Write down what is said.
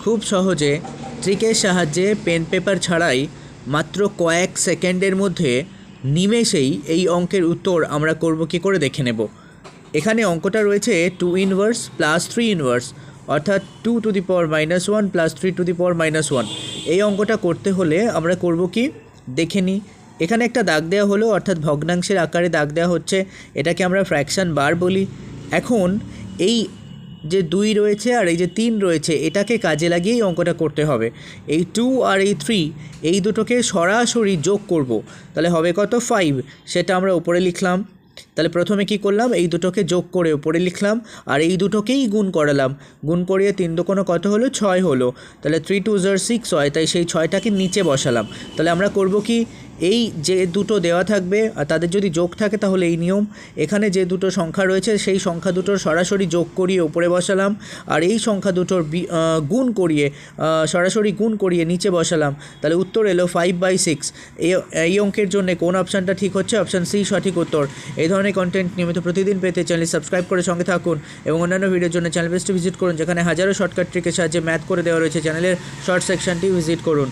খুব সহজে ট্রিকের সাহায্যে পেন পেপার ছাড়াই মাত্র কয়েক সেকেন্ডের মধ্যে নিমেষেই এই অঙ্কের উত্তর আমরা করব কী করে দেখে নেব। এখানে অঙ্কটা রয়েছে 2 ইনভার্স প্লাস 3 ইনভার্স, অর্থাৎ 2 to the power -1 plus 3 to the power -1। এই অঙ্কটা করতে হলে আমরা করব কি দেখে নিই। এখানে একটা দাগ দেওয়া হলো, অর্থাৎ ভগ্নাংশের আকারে দাগ দেওয়া হচ্ছে, এটাকে আমরা ফ্র্যাকশন বার বলি। এখন এই যে 2 রয়েছে আর এই যে 3 রয়েছে, এটাকে কাজে লাগিয়েই অঙ্কটা করতে হবে। এই 2 আর এই 3 এই দুটোকে সরাসরি যোগ করব, তাহলে হবে কত 5, সেটা আমরা উপরে লিখলাম। তাহলে প্রথমে কি করলাম, এই দুটোকে যোগ করে উপরে লিখলাম আর এই দুটোকেই গুণ করালাম। গুণ করিয়ে 3 দুগুণে কত হলো 6 হলো, তাহলে 3 2 6 হয়, তাই সেই 6টাকে নিচে বসালাম। তাহলে আমরা করব কি, এই যে দুটো দেওয়া থাকবে আর তাদের যদি যোগ থাকে তাহলে এই নিয়ম, এখানে যে দুটো সংখ্যা রয়েছে সেই সংখ্যা দুটোর সরাসরি যোগ করিয়ে উপরে বসালাম আর এই সংখ্যা দুটোর গুণ করিয়ে সরাসরি গুণ করিয়ে নিচে বসালাম। তাহলে উত্তর এলো 5/6। এই অঙ্কের জন্য কোন অপশানটা ঠিক হচ্ছে, অপশান সি সঠিক উত্তর। এই ধরনের কন্টেন্ট নিয়মিত প্রতিদিন পেতে চ্যানেল সাবস্ক্রাইব করে সঙ্গে থাকুন এবং অন্যান্য ভিডিওর জন্য চ্যানেল পেজটি ভিজিট করুন, যেখানে হাজারো শর্টকাট ট্রিকের সাহায্যে ম্যাথ করে দেওয়া রয়েছে। চ্যানেলের শর্ট সেকশনটি ভিজিট করুন।